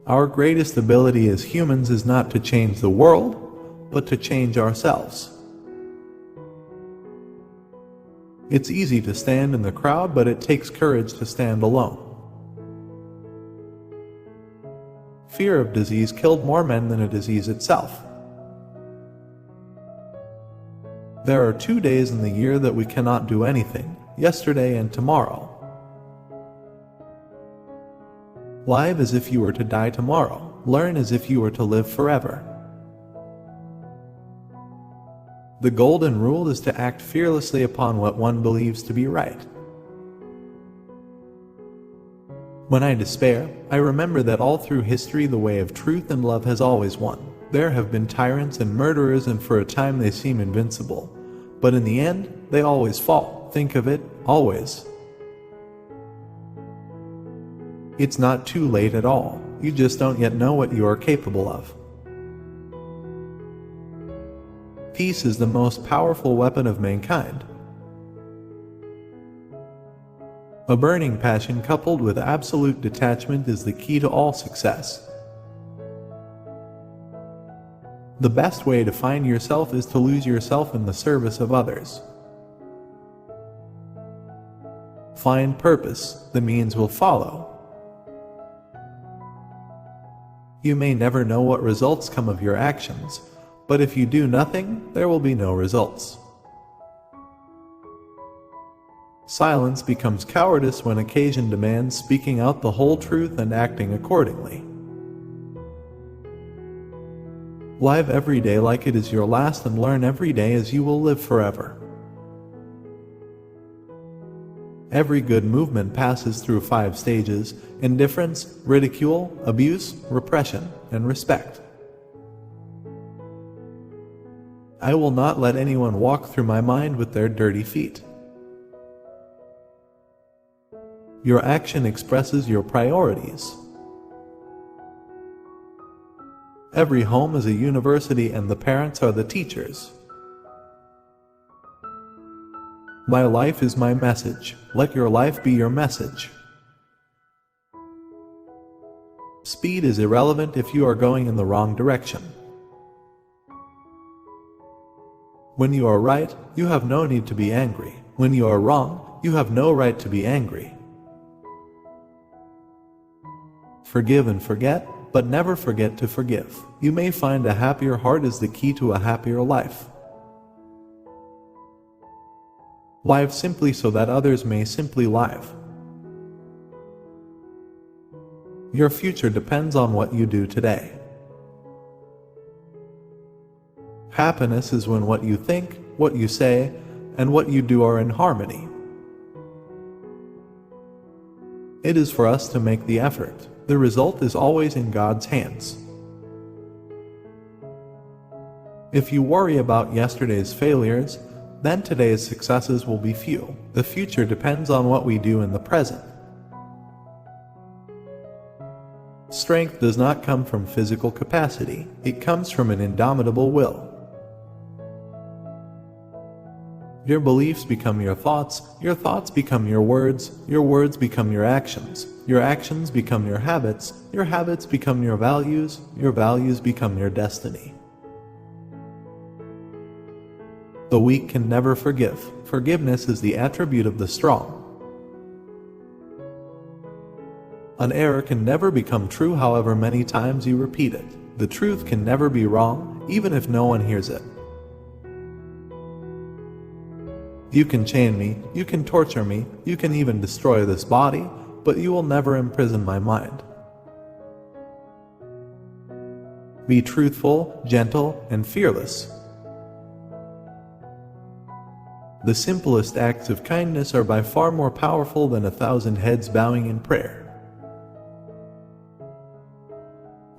Our greatest ability as humans is not to change the world, but to change ourselves. It's easy to stand in the crowd, but it takes courage to stand alone. Fear of disease killed more men than a disease itself. There are 2 days in the year that we cannot do anything, yesterday and tomorrow. Live as if you were to die tomorrow. Learn as if you were to live forever. The golden rule is to act fearlessly upon what one believes to be right. When I despair, I remember that all through history the way of truth and love has always won. There have been tyrants and murderers, and for a time they seem invincible. But in the end, they always fall. Think of it, always. It's not too late at all. You just don't yet know what you are capable of. Peace is the most powerful weapon of mankind. A burning passion coupled with absolute detachment is the key to all success. The best way to find yourself is to lose yourself in the service of others. Find purpose, the means will follow. You may never know what results come of your actions, but if you do nothing, there will be no results. Silence becomes cowardice when occasion demands speaking out the whole truth and acting accordingly. Live every day like it is your last, and learn every day as you will live forever. Every good movement passes through 5 stages: indifference, ridicule, abuse, repression, and respect. I will not let anyone walk through my mind with their dirty feet. Your action expresses your priorities. Every home is a university, and the parents are the teachers. My life is my message. Let your life be your message. Speed is irrelevant if you are going in the wrong direction. When you are right, you have no need to be angry. When you are wrong, you have no right to be angry. Forgive and forget, but never forget to forgive. You may find a happier heart is the key to a happier life. Live simply so that others may simply live. Your future depends on what you do today. Happiness is when what you think, what you say, and what you do are in harmony. It is for us to make the effort. The result is always in God's hands. If you worry about yesterday's failures, then today's successes will be few. The future depends on what we do in the present. Strength does not come from physical capacity. It comes from an indomitable will. Your beliefs become your thoughts become your words become your actions become your habits become your values become your destiny. The weak can never forgive. Forgiveness is the attribute of the strong. An error can never become true however many times you repeat it. The truth can never be wrong, even if no one hears it. You can chain me, you can torture me, you can even destroy this body, but you will never imprison my mind. Be truthful, gentle, and fearless. The simplest acts of kindness are by far more powerful than 1,000 heads bowing in prayer.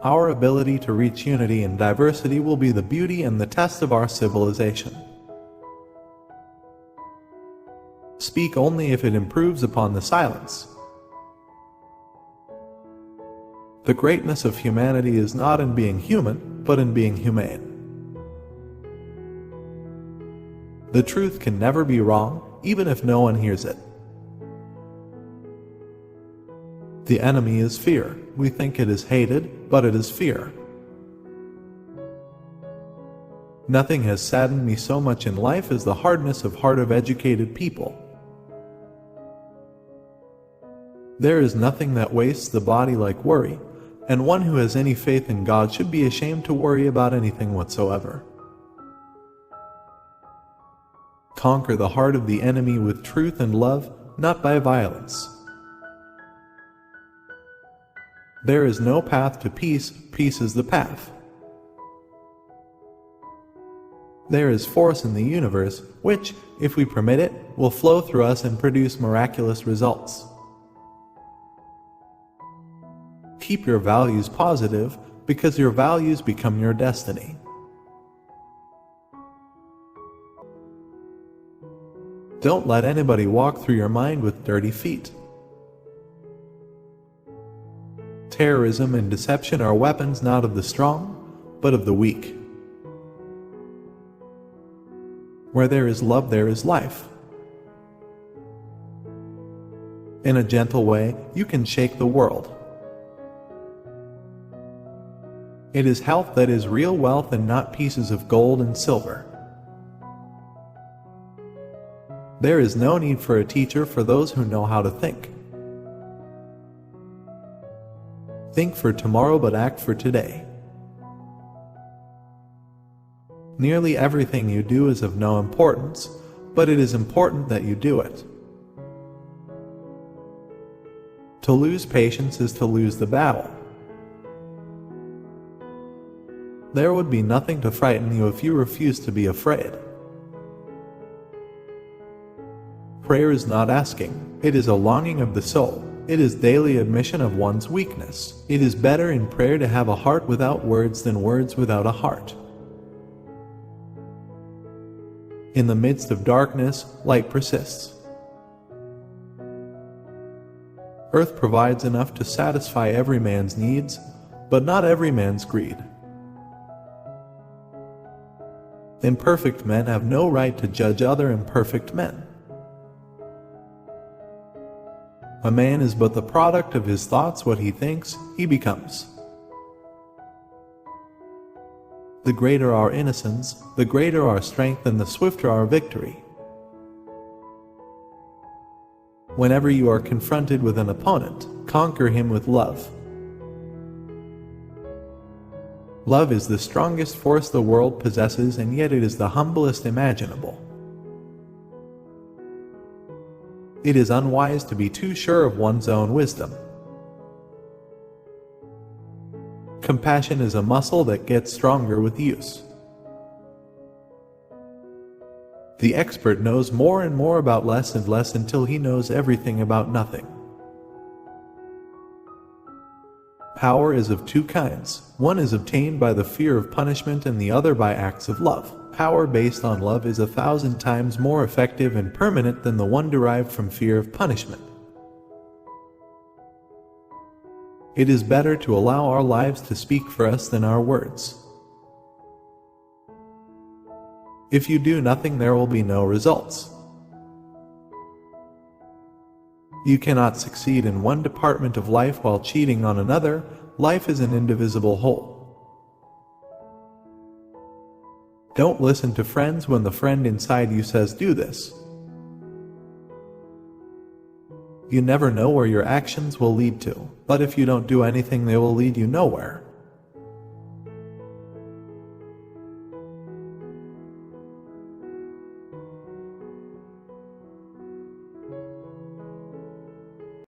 Our ability to reach unity in diversity will be the beauty and the test of our civilization. Speak only if it improves upon the silence. The greatness of humanity is not in being human, but in being humane. The truth can never be wrong, even if no one hears it. The enemy is fear. We think it is hated, but it is fear. Nothing has saddened me so much in life as the hardness of heart of educated people. There is nothing that wastes the body like worry, and one who has any faith in God should be ashamed to worry about anything whatsoever. Conquer the heart of the enemy with truth and love, not by violence. There is no path to peace, peace is the path. There is force in the universe, which, if we permit it, will flow through us and produce miraculous results. Keep your values positive, because your values become your destiny. Don't let anybody walk through your mind with dirty feet. Terrorism and deception are weapons not of the strong, but of the weak. Where there is love, there is life. In a gentle way, you can shake the world. It is health that is real wealth and not pieces of gold and silver. There is no need for a teacher for those who know how to think. Think for tomorrow but act for today. Nearly everything you do is of no importance, but it is important that you do it. To lose patience is to lose the battle. There would be nothing to frighten you if you refuse to be afraid. Prayer is not asking, it is a longing of the soul. It is daily admission of one's weakness. It is better in prayer to have a heart without words than words without a heart. In the midst of darkness, light persists. Earth provides enough to satisfy every man's needs, but not every man's greed. Imperfect men have no right to judge other imperfect men. A man is but the product of his thoughts. What he thinks, he becomes. The greater our innocence, the greater our strength, and the swifter our victory. Whenever you are confronted with an opponent, conquer him with love. Love is the strongest force the world possesses, and yet it is the humblest imaginable. It is unwise to be too sure of one's own wisdom. Compassion is a muscle that gets stronger with use. The expert knows more and more about less and less until he knows everything about nothing. Power is of two kinds. One is obtained by the fear of punishment and the other by acts of love. Power based on love is 1,000 times more effective and permanent than the one derived from fear of punishment. It is better to allow our lives to speak for us than our words. If you do nothing, there will be no results. You cannot succeed in one department of life while cheating on another. Life is an indivisible whole. Don't listen to friends when the friend inside you says, "Do this." You never know where your actions will lead to, but if you don't do anything, they will lead you nowhere.